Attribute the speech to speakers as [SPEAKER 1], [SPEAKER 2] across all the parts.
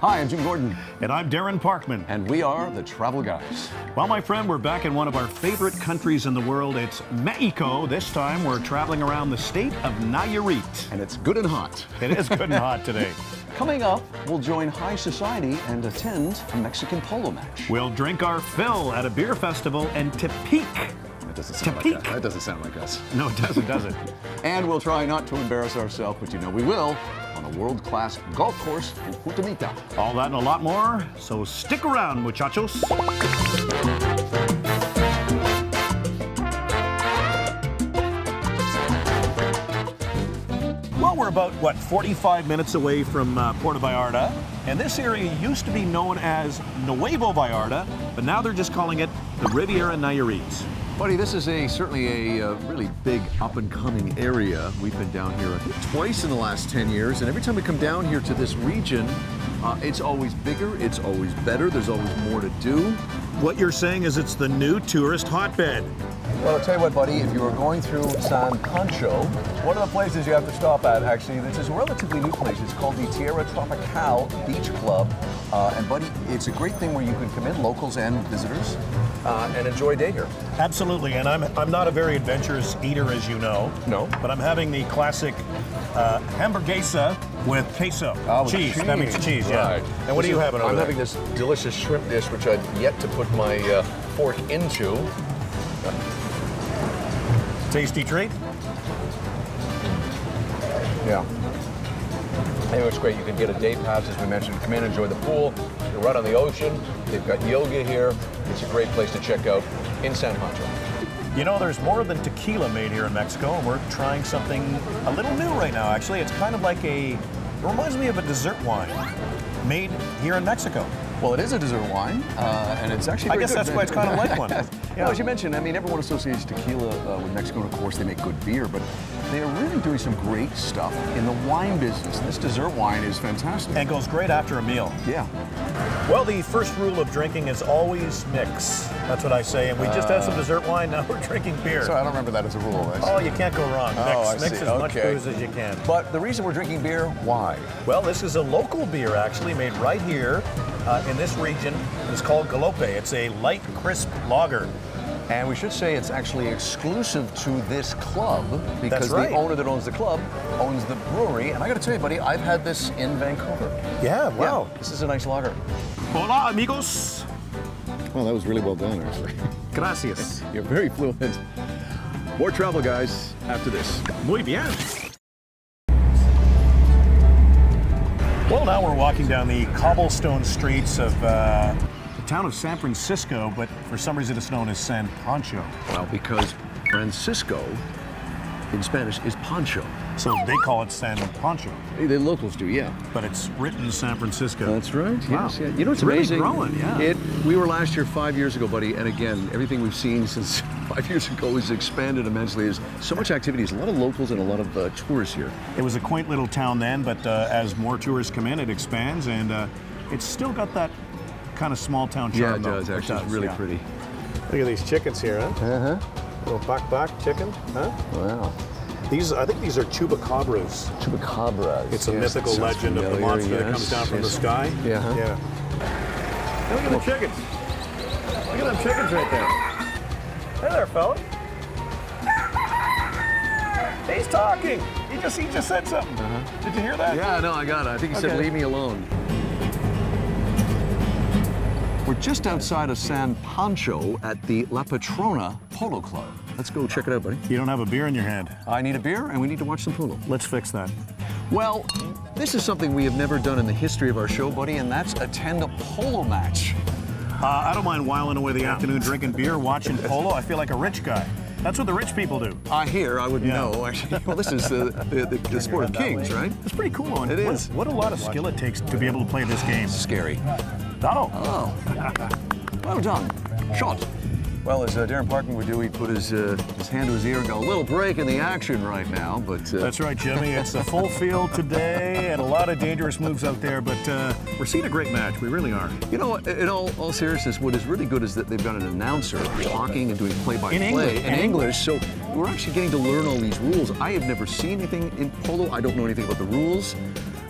[SPEAKER 1] Hi, I'm Jim Gordon.
[SPEAKER 2] And I'm Darren Parkman.
[SPEAKER 1] And we are the Travel Guys.
[SPEAKER 2] Well, my friend, we're back in one of our favorite countries in the world. It's Mexico. This time we're traveling around the state of Nayarit.
[SPEAKER 1] And it's good and hot.
[SPEAKER 2] It is good and hot today.
[SPEAKER 1] Coming up, we'll join high society and attend a Mexican polo match.
[SPEAKER 2] We'll drink our fill at a beer festival in Tepic.
[SPEAKER 1] That doesn't sound like us. That doesn't sound like us.
[SPEAKER 2] No, it doesn't, does it?
[SPEAKER 1] And we'll try not to embarrass ourselves, but you know we will, on a world-class golf course in Punta Mita.
[SPEAKER 2] All that and a lot more, so stick around, muchachos. Well, we're about, 45 minutes away from Puerto Vallarta, and this area used to be known as Nuevo Vallarta, but now they're just calling it the Riviera Nayarit.
[SPEAKER 1] Buddy, this is certainly a really big up-and-coming area. We've been down here, I think, twice in the last 10 years, and every time we come down here to this region, it's always bigger, it's always better, there's always more to do.
[SPEAKER 2] What you're saying is it's the new tourist hotbed.
[SPEAKER 1] Well, I'll tell you what, buddy, if you are going through San Pancho, one of the places you have to stop at, actually, this is a relatively new place. It's called the Tierra Tropical Beach Club. And, buddy, it's a great thing where you can come in, locals and visitors, and enjoy a day here.
[SPEAKER 2] Absolutely, and I'm not a very adventurous eater, as you know.
[SPEAKER 1] No.
[SPEAKER 2] But I'm having the classic hamburguesa with queso. Cheese. That means cheese, yeah.
[SPEAKER 1] Right.
[SPEAKER 2] And what are you having over
[SPEAKER 1] I'm
[SPEAKER 2] there?
[SPEAKER 1] having this delicious shrimp dish, which I've yet to put my fork into.
[SPEAKER 2] Tasty treat?
[SPEAKER 1] Yeah. Anyway, it's great. You can get a day pass, as we mentioned. Come in, enjoy the pool. You're right on the ocean. They've got yoga here. It's a great place to check out in San Pancho.
[SPEAKER 2] You know, there's more than tequila made here in Mexico, and we're trying something a little new right now, actually. It's kind of like it reminds me of a dessert wine made here in Mexico.
[SPEAKER 1] Well, it is a dessert wine, and it's actually very
[SPEAKER 2] I guess
[SPEAKER 1] good.
[SPEAKER 2] that's why it's kind of like one. Yeah.
[SPEAKER 1] Well, as you mentioned, I mean, everyone associates tequila with Mexico, and of course they make good beer, but they are really doing some great stuff in the wine business. And this dessert wine is fantastic.
[SPEAKER 2] And goes great after a meal.
[SPEAKER 1] Yeah.
[SPEAKER 2] Well, the first rule of drinking is always mix. That's what I say, and we just had some dessert wine, now we're drinking beer.
[SPEAKER 1] Sorry, I don't remember that as a rule.
[SPEAKER 2] Oh, you can't go wrong. Mix as much booze as you can.
[SPEAKER 1] But the reason we're drinking beer, why?
[SPEAKER 2] Well, this is a local beer, actually, made right here in this region. It's called Galope. It's a light, crisp lager.
[SPEAKER 1] And we should say it's actually exclusive to this club because
[SPEAKER 2] That's right.
[SPEAKER 1] The owner that owns the club owns the brewery. And I got to tell you, buddy, I've had this in Vancouver.
[SPEAKER 2] Yeah, wow.
[SPEAKER 1] Yeah, this is a nice lager.
[SPEAKER 2] Hola, amigos.
[SPEAKER 1] Well, that was really well done, actually.
[SPEAKER 2] Gracias.
[SPEAKER 1] You're very fluent. More Travel Guys after this.
[SPEAKER 2] Muy bien. Well, now we're walking down the cobblestone streets of the town of San Francisco, but for some reason it's known as San Pancho.
[SPEAKER 1] Well, because Francisco in Spanish is Pancho.
[SPEAKER 2] So they call it San Pancho.
[SPEAKER 1] The locals do, yeah.
[SPEAKER 2] But it's written San Francisco.
[SPEAKER 1] That's right.
[SPEAKER 2] Wow.
[SPEAKER 1] Yes, yeah. You know, it's
[SPEAKER 2] really
[SPEAKER 1] amazing.
[SPEAKER 2] Growing, yeah.
[SPEAKER 1] We were last here 5 years ago, buddy, and again, everything we've seen since 5 years ago has expanded immensely. There's so much activity. There's a lot of locals and a lot of tourists here.
[SPEAKER 2] It was a quaint little town then, but as more tourists come in, it expands, and it's still got that kind of small town charm.
[SPEAKER 1] Yeah, it does. Actually, it's really pretty.
[SPEAKER 2] Look at these chickens here, huh?
[SPEAKER 1] Uh-huh.
[SPEAKER 2] Little bak chicken, huh?
[SPEAKER 1] Wow.
[SPEAKER 2] I think these are chupacabras.
[SPEAKER 1] Chupacabras.
[SPEAKER 2] It's a mythical legend of the monster that comes down from the sky.
[SPEAKER 1] Yeah.
[SPEAKER 2] Yeah. Hey, look at the chickens. Look at them chickens right there. Hey there, fella. He's talking. He just said something. Did you hear that?
[SPEAKER 1] Yeah, no, I got it. I think he said, "Leave me alone." We're just outside of San Pancho at the La Patrona Polo Club. Let's go check it out, buddy.
[SPEAKER 2] You don't have a beer in your hand.
[SPEAKER 1] I need a beer, and we need to watch some polo.
[SPEAKER 2] Let's fix that.
[SPEAKER 1] Well, this is something we have never done in the history of our show, buddy, and that's attend a polo match.
[SPEAKER 2] I don't mind whiling away the afternoon drinking beer, watching polo. I feel like a rich guy. That's what the rich people do.
[SPEAKER 1] I wouldn't know, actually. Well, this is the sport of kings, right?
[SPEAKER 2] It's pretty cool.
[SPEAKER 1] It is.
[SPEAKER 2] What a lot of skill it takes to be able to play this game.
[SPEAKER 1] Scary.
[SPEAKER 2] Oh.
[SPEAKER 1] Well done. Shot. Well, as Darren Parkman would do, he'd put his hand to his ear and go, a little break in the action right now, but...
[SPEAKER 2] That's right, Jimmy. It's a full field today and a lot of dangerous moves out there, but we're seeing a great match. We really are.
[SPEAKER 1] You know, in all seriousness, what is really good is that they've got an announcer talking and doing play-by-play in English, so we're actually getting to learn all these rules. I have never seen anything in polo. I don't know anything about the rules.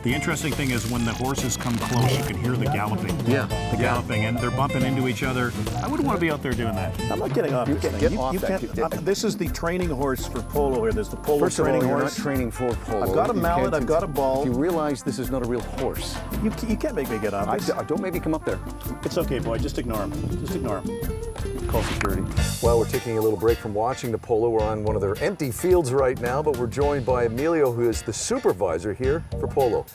[SPEAKER 2] The interesting thing is when the horses come close, you can hear the galloping.
[SPEAKER 1] Yeah.
[SPEAKER 2] The galloping, and they're bumping into each other. I wouldn't want to be out there doing that. I'm not getting off this thing. This is the training horse for polo here. There's the polo training horse.
[SPEAKER 1] First of all, you're not training for polo.
[SPEAKER 2] I've got a mallet, I've got a ball.
[SPEAKER 1] You realize this is not a real horse.
[SPEAKER 2] You can't make me get off this.
[SPEAKER 1] Don't make me come up there.
[SPEAKER 2] It's okay, boy. Just ignore him. Just ignore him.
[SPEAKER 1] Call security. Well, we're taking a little break from watching the polo. We're on one of their empty fields right now, but we're joined by Emilio, who is the supervisor here for polo.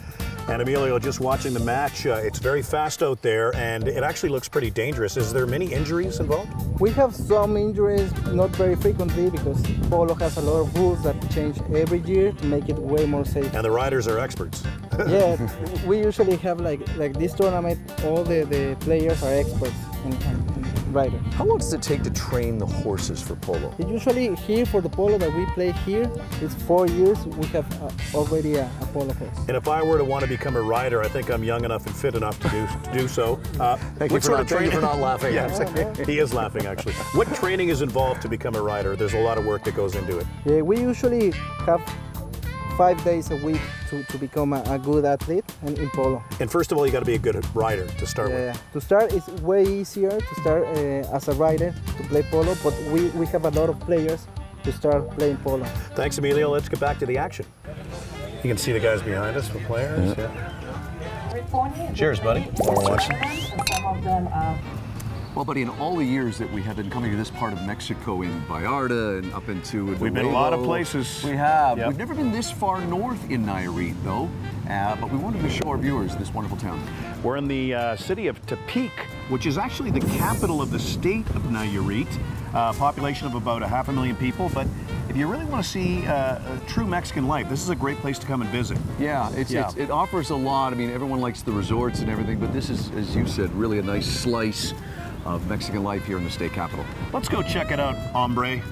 [SPEAKER 2] And Emilio, just watching the match, it's very fast out there, and it actually looks pretty dangerous. Is there many injuries involved?
[SPEAKER 3] We have some injuries, not very frequently, because polo has a lot of rules that change every year to make it way more safe.
[SPEAKER 2] And the riders are experts.
[SPEAKER 3] Yeah, we usually have like this tournament, all the players are experts in riding.
[SPEAKER 1] How long does it take to train the horses for polo?
[SPEAKER 3] Usually here for the polo that we play here, it's 4 years. We have already a polo horse.
[SPEAKER 2] And if I were to want to become a rider, I think I'm young enough and fit enough to do so.
[SPEAKER 1] Thank you for not laughing.
[SPEAKER 2] Yeah, he is laughing actually. What training is involved to become a rider? There's a lot of work that goes into it.
[SPEAKER 3] Yeah, we usually have 5 days a week to become a good athlete in polo.
[SPEAKER 2] And first of all, you got to be a good rider to start with.
[SPEAKER 3] Yeah, to start, it's way easier to start as a rider to play polo, but we have a lot of players to start playing polo.
[SPEAKER 2] Thanks, Emilio. Let's get back to the action. You can see the guys behind us, the players. Yeah. Cheers, buddy. While we're watching.
[SPEAKER 4] Some of them are.
[SPEAKER 1] Well, buddy, in all the years that we have been coming to this part of Mexico, in Vallarta and up into
[SPEAKER 2] We've been a lot of places.
[SPEAKER 1] We have.
[SPEAKER 2] Yep.
[SPEAKER 1] We've never been this far north in Nayarit, though, but we wanted to show our viewers this wonderful town.
[SPEAKER 2] We're in the city of Tepic, which is actually the capital of the state of Nayarit. Population of about 500,000 people, but if you really want to see true Mexican life, this is a great place to come and visit.
[SPEAKER 1] Yeah, it offers a lot. I mean, everyone likes the resorts and everything, but this is, as you said, really a nice slice of Mexican life here in the state capital.
[SPEAKER 2] Let's go check it out, hombre.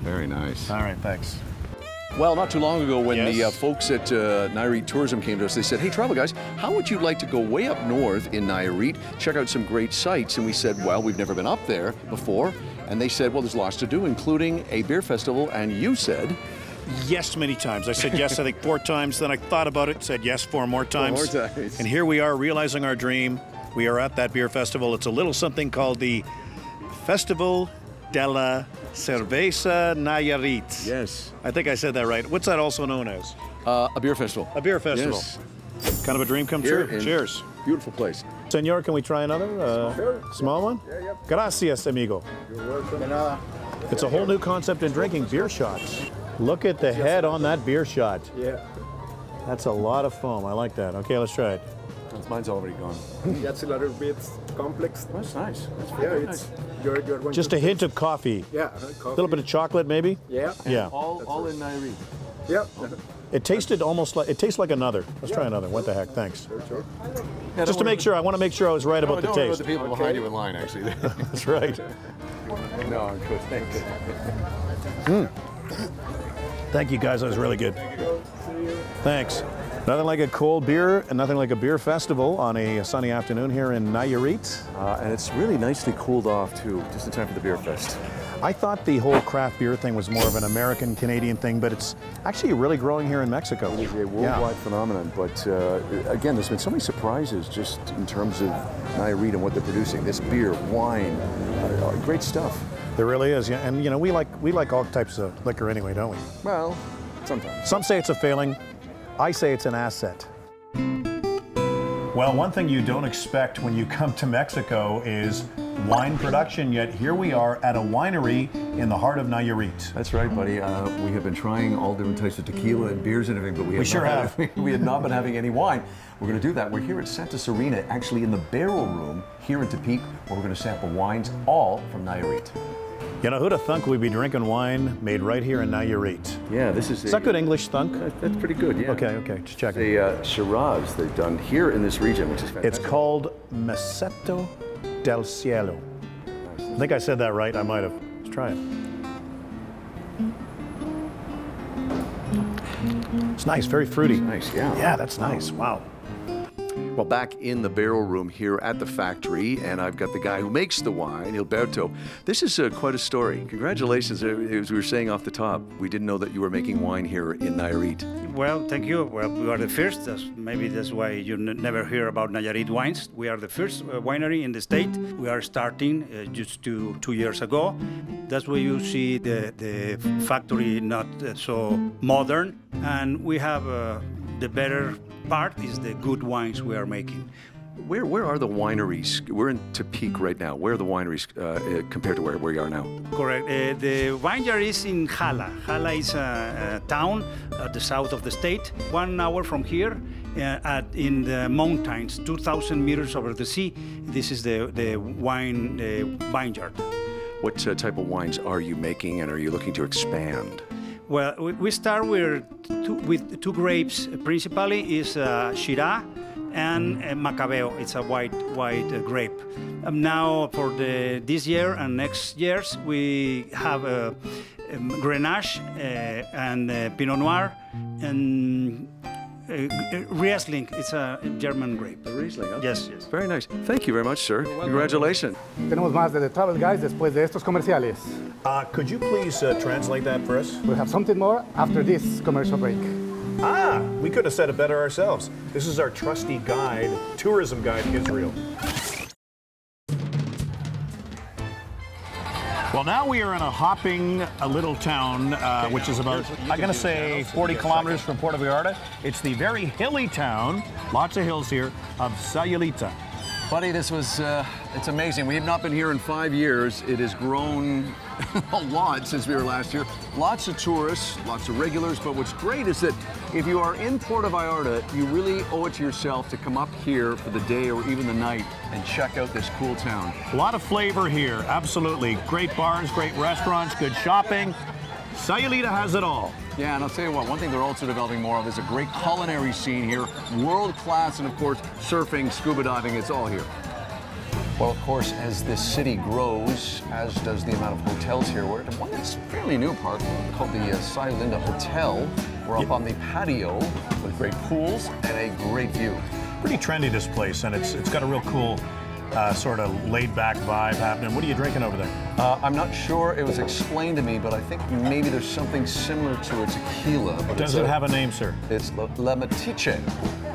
[SPEAKER 1] Very nice.
[SPEAKER 2] All right, thanks.
[SPEAKER 1] Well, not too long ago when
[SPEAKER 2] Yes.
[SPEAKER 1] the folks at Nayarit Tourism came to us, they said, hey, travel guys, how would you like to go way up north in Nayarit, check out some great sites? And we said, well, we've never been up there before. And they said, well, there's lots to do, including a beer festival. And you said...
[SPEAKER 2] Yes, many times. I said yes, I think 4 times. Then I thought about it, said yes 4 more times.
[SPEAKER 1] 4 more times.
[SPEAKER 2] And here we are realizing our dream. We are at that beer festival. It's a little something called the Festival de la Cerveza Nayarit.
[SPEAKER 1] Yes.
[SPEAKER 2] I think I said that right. What's that also known as?
[SPEAKER 1] A beer festival.
[SPEAKER 2] A beer festival.
[SPEAKER 1] Yes.
[SPEAKER 2] Kind of a dream come
[SPEAKER 1] Here
[SPEAKER 2] true.
[SPEAKER 1] in-
[SPEAKER 2] Cheers.
[SPEAKER 1] Beautiful place.
[SPEAKER 2] Senor, can we try another? Small one?
[SPEAKER 3] Yeah.
[SPEAKER 2] Gracias, amigo.
[SPEAKER 3] You're welcome.
[SPEAKER 2] It's a whole new concept in drinking beer shots. Look at the head on that beer shot.
[SPEAKER 3] Yeah.
[SPEAKER 2] That's a lot of foam. I like that. Okay, let's try it.
[SPEAKER 1] Mine's already gone.
[SPEAKER 5] That's a little bit complex.
[SPEAKER 1] That's nice. That's
[SPEAKER 5] Yeah,
[SPEAKER 1] very
[SPEAKER 5] it's
[SPEAKER 1] nice.
[SPEAKER 5] you're going
[SPEAKER 2] Just
[SPEAKER 5] to
[SPEAKER 2] a hint of coffee.
[SPEAKER 5] Yeah,
[SPEAKER 2] A little bit of chocolate, maybe?
[SPEAKER 5] Yeah.
[SPEAKER 2] Yeah.
[SPEAKER 1] All in Nayarit.
[SPEAKER 5] Yeah.
[SPEAKER 2] It tasted almost like, it tastes like another. Let's try another. What the heck? Thanks.
[SPEAKER 5] Sure.
[SPEAKER 1] Yeah,
[SPEAKER 2] Just to make sure, I want to make sure I was right about the
[SPEAKER 1] don't worry
[SPEAKER 2] taste.
[SPEAKER 1] about the people behind you in line, actually.
[SPEAKER 2] That's right.
[SPEAKER 1] No, of course. Thank you.
[SPEAKER 2] Thank you, guys. That was really good. Thanks. Nothing like a cold beer and nothing like a beer festival on a sunny afternoon here in Nayarit.
[SPEAKER 1] And it's really nicely cooled off, too, just in time for the beer fest.
[SPEAKER 2] I thought the whole craft beer thing was more of an American-Canadian thing, but it's actually really growing here in Mexico.
[SPEAKER 1] It is a worldwide phenomenon, but again, there's been so many surprises just in terms of Nayarit and what they're producing. This beer, wine, great stuff.
[SPEAKER 2] There really is, yeah. And you know, we like all types of liquor anyway, don't we?
[SPEAKER 1] Well, sometimes.
[SPEAKER 2] Some say it's a failing. I say it's an asset. Well, one thing you don't expect when you come to Mexico is wine production, yet here we are at a winery in the heart of Nayarit.
[SPEAKER 1] That's right, buddy. We have been trying all different types of tequila and beers and everything, but we
[SPEAKER 2] sure have.
[SPEAKER 1] We have not been having any wine. We're going to do that. We're here at Santa Serena, actually in the barrel room here in Tepic, where we're going to sample wines all from Nayarit.
[SPEAKER 2] You know, who'd have thunk we'd be drinking wine made right here in Nayarit?
[SPEAKER 1] Yeah, this is.
[SPEAKER 2] Is that good English, thunk?
[SPEAKER 1] That's pretty good. Yeah.
[SPEAKER 2] Okay, just checking.
[SPEAKER 1] The Shiraz they've done here in this region, which is fantastic.
[SPEAKER 2] It's called Meseto del Cielo. I think I said that right. I might have. Let's try it. It's nice, very fruity.
[SPEAKER 1] Nice, yeah.
[SPEAKER 2] Yeah, that's nice. Wow.
[SPEAKER 1] Well, back in the barrel room here at the factory, and I've got the guy who makes the wine, Gilberto. This is quite a story. Congratulations. As we were saying off the top, we didn't know that you were making wine here in Nayarit.
[SPEAKER 4] Well, thank you. Well, we are the first. Maybe that's why you never hear about Nayarit wines. We are the first winery in the state. We are starting just 2 years ago. That's why you see the factory not so modern, and we have the better part is the good wines we are making.
[SPEAKER 1] Where are the wineries? We're in Tepic right now. Where are the wineries compared to where we are now?
[SPEAKER 4] Correct. The vineyard is in Jala. Jala is a town at the south of the state, 1 hour from here, in the mountains, 2,000 meters over the sea. This is the vineyard.
[SPEAKER 1] What type of wines are you making, and are you looking to expand?
[SPEAKER 4] Well, we start with two grapes. Principally is Shiraz and Macabeo. It's a white grape. Now for this year and next years, we have Grenache and Pinot Noir and Riesling. It's a German grape.
[SPEAKER 1] Riesling, okay.
[SPEAKER 4] Yes.
[SPEAKER 1] Very nice. Thank you very much, sir. Congratulations.
[SPEAKER 6] Tenemos más de The Travel Guys después de estos comerciales.
[SPEAKER 2] Could you please translate that for us?
[SPEAKER 6] We'll have something more after this commercial break.
[SPEAKER 2] We could have said it better ourselves. This is our trusty guide, tourism guide, Israel. Well, now we are in a hopping little town, which is about, I'm going to say, 40 kilometers from Puerto Vallarta. It's the very hilly town, lots of hills here, of Sayulita.
[SPEAKER 1] Buddy, this was, it's amazing. We have not been here in 5 years. It has grown a lot since we were last here. Lots of tourists, lots of regulars, but what's great is that if you are in Puerto Vallarta, you really owe it to yourself to come up here for the day or even the night and check out this cool town.
[SPEAKER 2] A lot of flavor here, absolutely. Great bars, great restaurants, good shopping. Sayulita has it all.
[SPEAKER 1] Yeah, and I'll tell you what, one thing they're also developing more of is a great culinary scene here, world class, and of course, surfing, scuba diving, it's all here. Well, of course, as this city grows, as does the amount of hotels here, we're at one that's fairly new part called the Sayulita Hotel. We're up on the patio with great pools and a great view.
[SPEAKER 2] Pretty trendy, this place, and it's got a real cool sort of laid-back vibe happening. What are you drinking over there?
[SPEAKER 1] I'm not sure. It was explained to me, but I think maybe there's something similar to a tequila. But
[SPEAKER 2] does it have a name, sir?
[SPEAKER 1] It's La Metiche.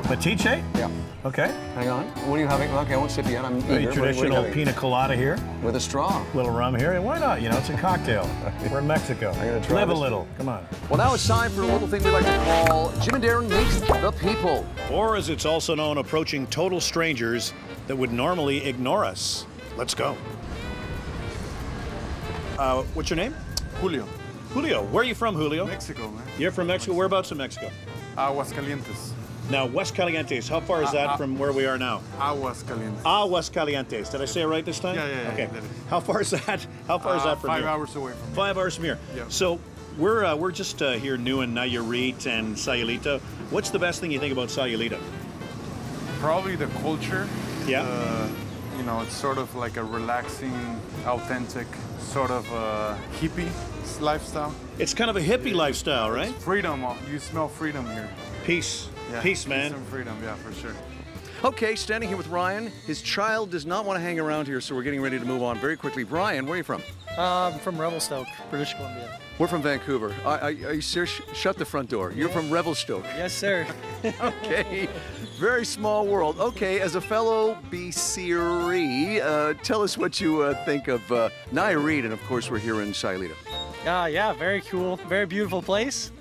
[SPEAKER 2] Metiche?
[SPEAKER 1] Yeah.
[SPEAKER 2] Okay.
[SPEAKER 1] Hang on. What are you having? Okay, I won't sip yet. I'm eager.
[SPEAKER 2] Traditional pina colada here.
[SPEAKER 1] With a straw.
[SPEAKER 2] Little rum here. And why not? You know, it's a cocktail. We're in Mexico.
[SPEAKER 1] I'm gonna try
[SPEAKER 2] Live
[SPEAKER 1] this.
[SPEAKER 2] a little. Come on.
[SPEAKER 1] Well, now it's time for a little thing we like to call Jim and Darren Meet the People.
[SPEAKER 2] Or as it's also known, approaching total strangers that would normally ignore us. Let's go. What's your name?
[SPEAKER 5] Julio.
[SPEAKER 2] Julio. Where are you from, Julio?
[SPEAKER 5] Mexico, man.
[SPEAKER 2] You're from Mexico. Whereabouts in Mexico?
[SPEAKER 5] Aguascalientes.
[SPEAKER 2] Now, Aguascalientes, how far is that from where we are now?
[SPEAKER 5] Aguascalientes.
[SPEAKER 2] Aguascalientes. Did I say it right this time?
[SPEAKER 5] Yeah.
[SPEAKER 2] Okay. How far is that? How far is that from
[SPEAKER 5] 5
[SPEAKER 2] here?
[SPEAKER 5] hours away from here.
[SPEAKER 2] 5 hours from here.
[SPEAKER 5] Yeah.
[SPEAKER 2] So we're just here new in Nayarit and Sayulita. What's the best thing you think about Sayulita?
[SPEAKER 5] Probably the culture.
[SPEAKER 2] Yeah.
[SPEAKER 5] You know, it's sort of like a relaxing, authentic, sort of hippie lifestyle.
[SPEAKER 2] It's kind of a hippie lifestyle, right?
[SPEAKER 5] It's freedom. You smell freedom here.
[SPEAKER 2] Peace.
[SPEAKER 5] Yeah,
[SPEAKER 2] Peace, man.
[SPEAKER 5] Peace and freedom, yeah, for sure.
[SPEAKER 1] Okay, standing here with Ryan. His child does not want to hang around here, so we're getting ready to move on very quickly. Ryan, where are you from?
[SPEAKER 7] I'm from Revelstoke, British Columbia.
[SPEAKER 1] We're from Vancouver. Are you serious? Shut the front door. You're from Revelstoke.
[SPEAKER 7] Yes, sir.
[SPEAKER 1] Okay. Very small world. Okay, as a fellow BCree, tell us what you think of Nayarit, and of course we're here in Sayulita.
[SPEAKER 7] Yeah, very cool, very beautiful place.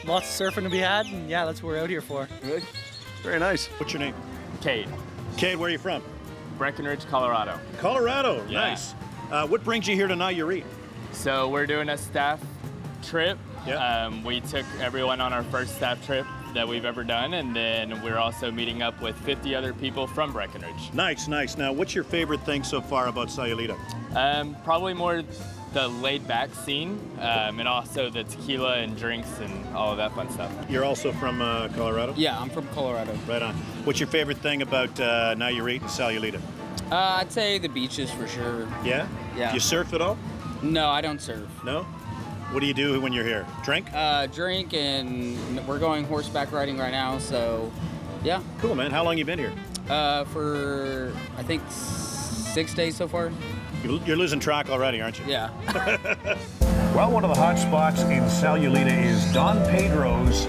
[SPEAKER 7] Lots of surfing to be had, and yeah, that's what we're out here for.
[SPEAKER 1] Good. Very nice.
[SPEAKER 2] What's your name?
[SPEAKER 8] Cade,
[SPEAKER 2] Cade, where are you from?
[SPEAKER 8] Breckenridge, Colorado.
[SPEAKER 2] Colorado.
[SPEAKER 8] Yeah.
[SPEAKER 2] Nice. What brings you here to Nayarit?
[SPEAKER 8] So we're doing a staff trip.
[SPEAKER 2] Yeah.
[SPEAKER 8] We took everyone on our first staff trip that we've ever done, and then we're also meeting up with 50 other people from Breckenridge.
[SPEAKER 2] Nice. Now, what's your favorite thing so far about Sayulita?
[SPEAKER 8] Probably more the laid-back scene, and also the tequila and drinks and all of that fun stuff.
[SPEAKER 2] You're also from Colorado?
[SPEAKER 7] Yeah, I'm from Colorado.
[SPEAKER 2] Right on. What's your favorite thing about Nayarit and Sayulita?
[SPEAKER 7] I'd say the beaches for sure.
[SPEAKER 2] Yeah?
[SPEAKER 7] Yeah.
[SPEAKER 2] Do you surf at all?
[SPEAKER 7] No, I don't surf.
[SPEAKER 2] No? What do you do when you're here? Drink?
[SPEAKER 7] Drink, and we're going horseback riding right now, so Yeah.
[SPEAKER 2] Cool, man. How long you been here?
[SPEAKER 7] For I think 6 days so far.
[SPEAKER 2] You're losing track already, aren't you?
[SPEAKER 7] Yeah.
[SPEAKER 2] Well, one of the hot spots in Sayulita is Don Pedro's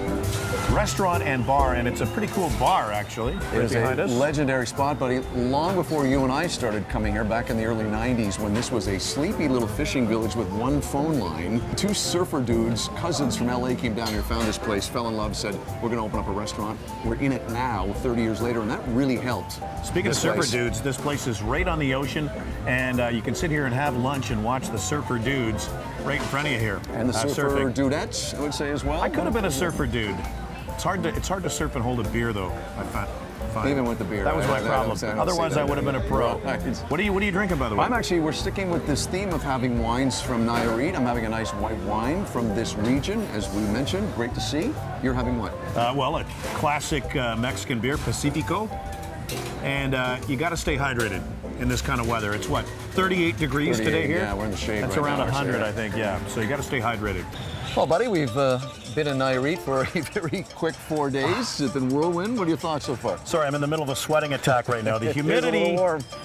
[SPEAKER 2] restaurant and bar, and it's a pretty cool bar, actually, right behind us.
[SPEAKER 1] Legendary spot, buddy. Long before you and I started coming here, back in the early 90s, when this was a sleepy little fishing village with one phone line, two surfer dudes, cousins from LA, came down here, found this place, fell in love, said, we're going to open up a restaurant. We're in it now, 30 years later, and that really helped.
[SPEAKER 2] Speaking of surfer dudes, this place is right on the ocean, and you can sit here and have lunch and watch the surfer dudes right in front of you here.
[SPEAKER 1] And the surfer dudettes, I would say, as well.
[SPEAKER 2] I could have been a surfer dude. It's hard to surf and hold a beer, though. I find.
[SPEAKER 1] Even with the beer.
[SPEAKER 2] That was my problem. Otherwise, I would have been a pro. What are you drinking, by the way?
[SPEAKER 1] We're sticking with this theme of having wines from Nayarit. I'm having a nice white wine from this region, as we mentioned. Great to see. You're having what?
[SPEAKER 2] Well, a classic Mexican beer, Pacifico. And you got to stay hydrated in this kind of weather. It's what, 38 degrees today here?
[SPEAKER 1] Yeah, we're in the shade.
[SPEAKER 2] That's around 100, I think, yeah. So you got to stay hydrated.
[SPEAKER 1] Well, buddy, we've been in Nayarit for a very quick 4 days. It's been whirlwind. What are your thoughts so far?
[SPEAKER 2] Sorry, I'm in the middle of a sweating attack right now. The humidity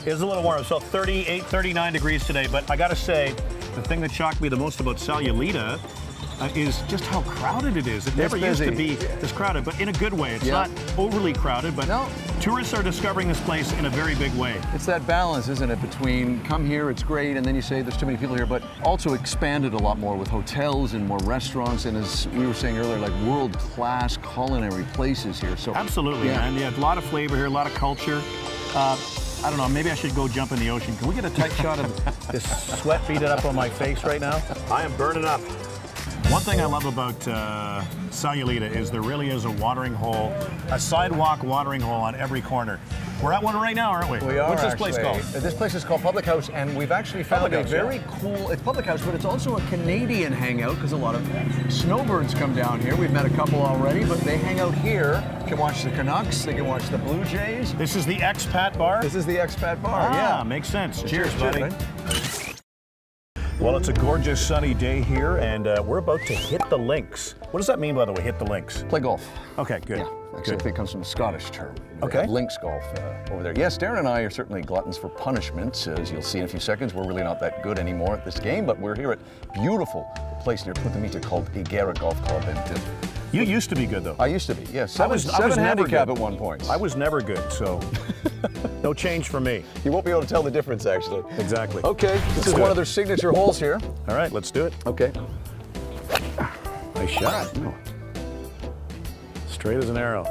[SPEAKER 2] is a little warm. So 38, 39 degrees today. But I got to say, the thing that shocked me the most about Sayulita is just how crowded it is. It never used to be this crowded, but in a good way. It's not overly crowded, but tourists are discovering this place in a very big way.
[SPEAKER 1] It's that balance, isn't it, between come here, it's great, and then you say there's too many people here, but also expanded a lot more with hotels and more restaurants, and as we were saying earlier, like world-class culinary places here. So
[SPEAKER 2] absolutely, man. Yeah, a lot of flavor here, a lot of culture. I don't know, maybe I should go jump in the ocean. Can we get a tight shot of this sweat beaded up on my face right now? I am burning up. One thing I love about Sayulita is there really is a watering hole, a sidewalk watering hole on every corner. We're at one right now, aren't we?
[SPEAKER 1] We are.
[SPEAKER 2] What's this place called?
[SPEAKER 1] This place is called Public House, and we've actually found a very cool, it's Public House, but it's also a Canadian hangout because a lot of snowbirds come down here. We've met a couple already, but they hang out here. They can watch the Canucks, they can watch the Blue Jays.
[SPEAKER 2] This is the expat bar?
[SPEAKER 1] This is the expat bar, yeah.
[SPEAKER 2] Makes sense. Cheers, buddy. Well, it's a gorgeous sunny day here, and we're about to hit the links. What does that mean, by the way, hit the links?
[SPEAKER 1] Play golf.
[SPEAKER 2] Okay, good.
[SPEAKER 1] Yeah, actually, I think it comes from a Scottish term.
[SPEAKER 2] Okay.
[SPEAKER 1] Links golf over there. Yes, Darren and I are certainly gluttons for punishment. As you'll see in a few seconds, we're really not that good anymore at this game, but we're here at beautiful place near Punta Mita called Higuera Golf Club. And
[SPEAKER 2] you used to be good, though.
[SPEAKER 1] I used to be, yes. I was handicap at one point.
[SPEAKER 2] I was never good, so no change for me.
[SPEAKER 1] You won't be able to tell the difference, actually.
[SPEAKER 2] Exactly.
[SPEAKER 1] Okay, this is one of their signature holes here.
[SPEAKER 2] All right, let's do it.
[SPEAKER 1] Okay.
[SPEAKER 2] Nice shot. Straight as an arrow.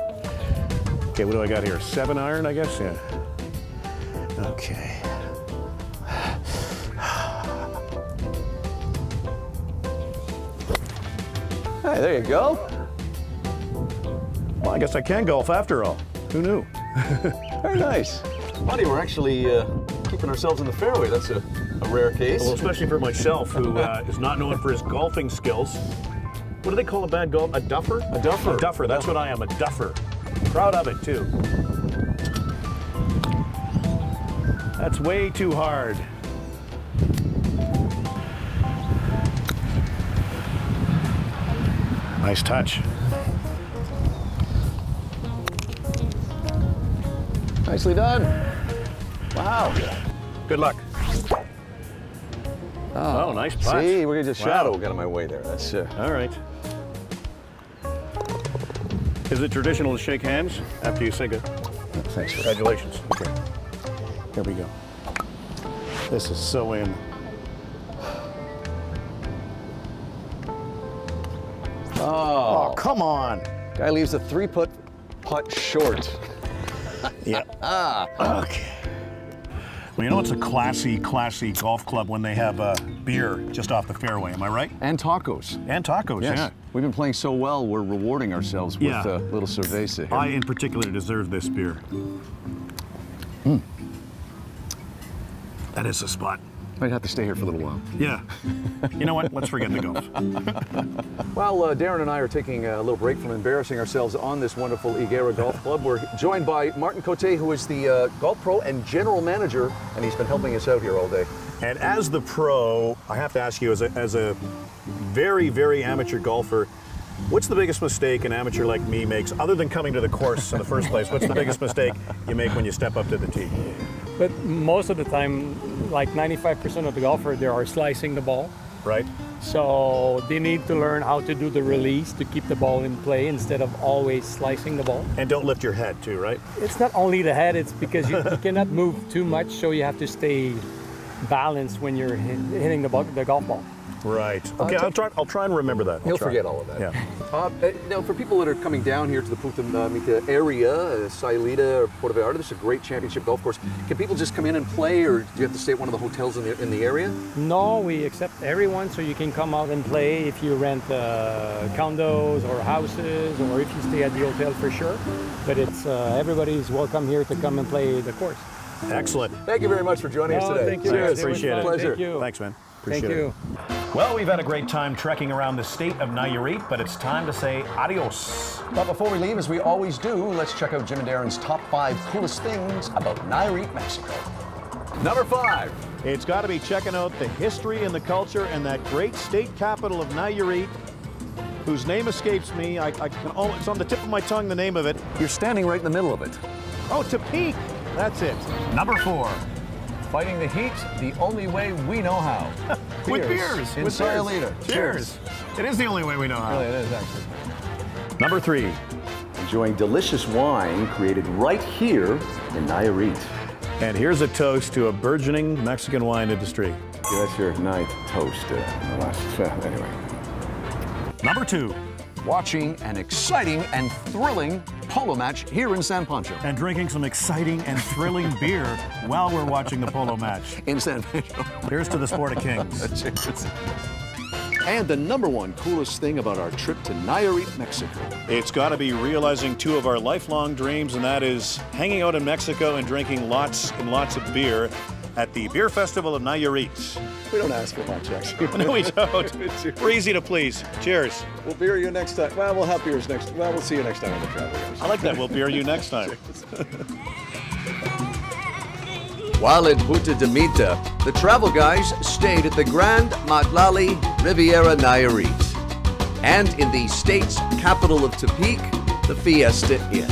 [SPEAKER 2] Okay, what do I got here? 7-iron, I guess? Yeah. Okay.
[SPEAKER 1] Hey, there you go.
[SPEAKER 2] Well, I guess I can golf after all. Who knew?
[SPEAKER 1] Very nice. Buddy, we're actually keeping ourselves in the fairway. That's a rare case.
[SPEAKER 2] Well, especially for myself, who is not known for his golfing skills. What do they call a bad golf? A duffer?
[SPEAKER 1] A duffer.
[SPEAKER 2] A duffer. That's what I am, a duffer. Proud of it, too. That's way too hard. Nice touch.
[SPEAKER 1] Nicely done. Wow.
[SPEAKER 2] Good luck. Oh, nice putt.
[SPEAKER 1] See, we're gonna just shadow get in my way there. That's
[SPEAKER 2] all right. Is it traditional to shake hands after you say good?
[SPEAKER 1] Thanks.
[SPEAKER 2] Congratulations. Okay. Here we go. This is so in. Oh, come on.
[SPEAKER 1] Guy leaves a 3-putt putt short.
[SPEAKER 2] Yeah. Okay. Well, you know it's a classy golf club when they have beer just off the fairway, am I right?
[SPEAKER 1] And tacos.
[SPEAKER 2] And tacos,
[SPEAKER 1] yes.
[SPEAKER 2] Yeah.
[SPEAKER 1] We've been playing so well, we're rewarding ourselves with a little cerveza here.
[SPEAKER 2] I, in particular, deserve this beer. That is the spot.
[SPEAKER 1] Might have to stay here for a little while.
[SPEAKER 2] Yeah. You know what? Let's forget the golf.
[SPEAKER 1] Well, Darren and I are taking a little break from embarrassing ourselves on this wonderful Higuera Golf Club. We're joined by Martin Cote, who is the golf pro and general manager, and he's been helping us out here all day.
[SPEAKER 2] And as the pro, I have to ask you, as a very, very amateur golfer, What's the biggest mistake an amateur like me makes, other than coming to the course in the first place? What's the biggest mistake you make when you step up to the tee?
[SPEAKER 9] But most of the time, like 95% of the golfers, they are slicing the ball.
[SPEAKER 2] Right.
[SPEAKER 9] So they need to learn how to do the release to keep the ball in play instead of always slicing the ball.
[SPEAKER 2] And don't lift your head too, right?
[SPEAKER 9] It's not only the head, it's because you cannot move too much, so you have to stay balanced when you're hitting the golf ball.
[SPEAKER 2] Right. Okay, I'll try and remember that.
[SPEAKER 1] He'll forget all of that.
[SPEAKER 2] Yeah.
[SPEAKER 1] Now, for people that are coming down here to the Punta Mita area, Sayulita or Puerto Vallarta, this is a great championship golf course. Can people just come in and play, or do you have to stay at one of the hotels in the area?
[SPEAKER 9] No, we accept everyone, so you can come out and play if you rent condos or houses, or if you stay at the hotel for sure. But it's everybody's welcome here to come and play the course.
[SPEAKER 2] Excellent.
[SPEAKER 1] Thank you very much for joining us today.
[SPEAKER 9] Thank you.
[SPEAKER 2] Cheers. Appreciate it.
[SPEAKER 1] Pleasure.
[SPEAKER 9] Thank you.
[SPEAKER 2] Thanks, man. Appreciate
[SPEAKER 9] Thank you.
[SPEAKER 2] Well, we've had a great time trekking around the state of Nayarit, but it's time to say adios.
[SPEAKER 1] But before we leave, as we always do, let's check out Jim and Darren's top 5 coolest things about Nayarit, Mexico. Number 5.
[SPEAKER 2] It's got to be checking out the history and the culture and that great state capital of Nayarit, whose name escapes me. It's on the tip of my tongue, the name of it.
[SPEAKER 1] You're standing right in the middle of it.
[SPEAKER 2] Oh, Tepic. That's it. Number 4.
[SPEAKER 1] Fighting the heat the only way we know how.
[SPEAKER 2] With beers.
[SPEAKER 1] In
[SPEAKER 2] with
[SPEAKER 1] Sayulita.
[SPEAKER 2] Cheers. It is the only way we know how.
[SPEAKER 1] Really, it is actually.
[SPEAKER 2] Number 3.
[SPEAKER 1] Enjoying delicious wine created right here in Nayarit.
[SPEAKER 2] And here's a toast to a burgeoning Mexican wine industry.
[SPEAKER 1] Yeah, that's your ninth toast. Anyway.
[SPEAKER 2] Number 2.
[SPEAKER 1] Watching an exciting and thrilling polo match here in San Pancho.
[SPEAKER 2] And drinking some exciting and thrilling beer while we're watching the polo match.
[SPEAKER 1] In San Pancho.
[SPEAKER 2] Here's to the sport of kings.
[SPEAKER 1] And the number 1 coolest thing about our trip to Nayarit, Mexico.
[SPEAKER 2] It's got to be realizing 2 of our lifelong dreams, and that is hanging out in Mexico and drinking lots and lots of beer at the Beer Festival of Nayarit.
[SPEAKER 1] We don't ask for much, actually.
[SPEAKER 2] No, we don't. We're easy to please. Cheers.
[SPEAKER 1] We'll beer you next time. Well, we'll have beers next. Well, we'll see you next time on the Travel Guys.
[SPEAKER 2] I like that. We'll beer you next time.
[SPEAKER 1] While in Punta de Mita, the Travel Guys stayed at the Grand Matlali Riviera Nayarit. And in the state's capital of Tepic, the Fiesta Inn.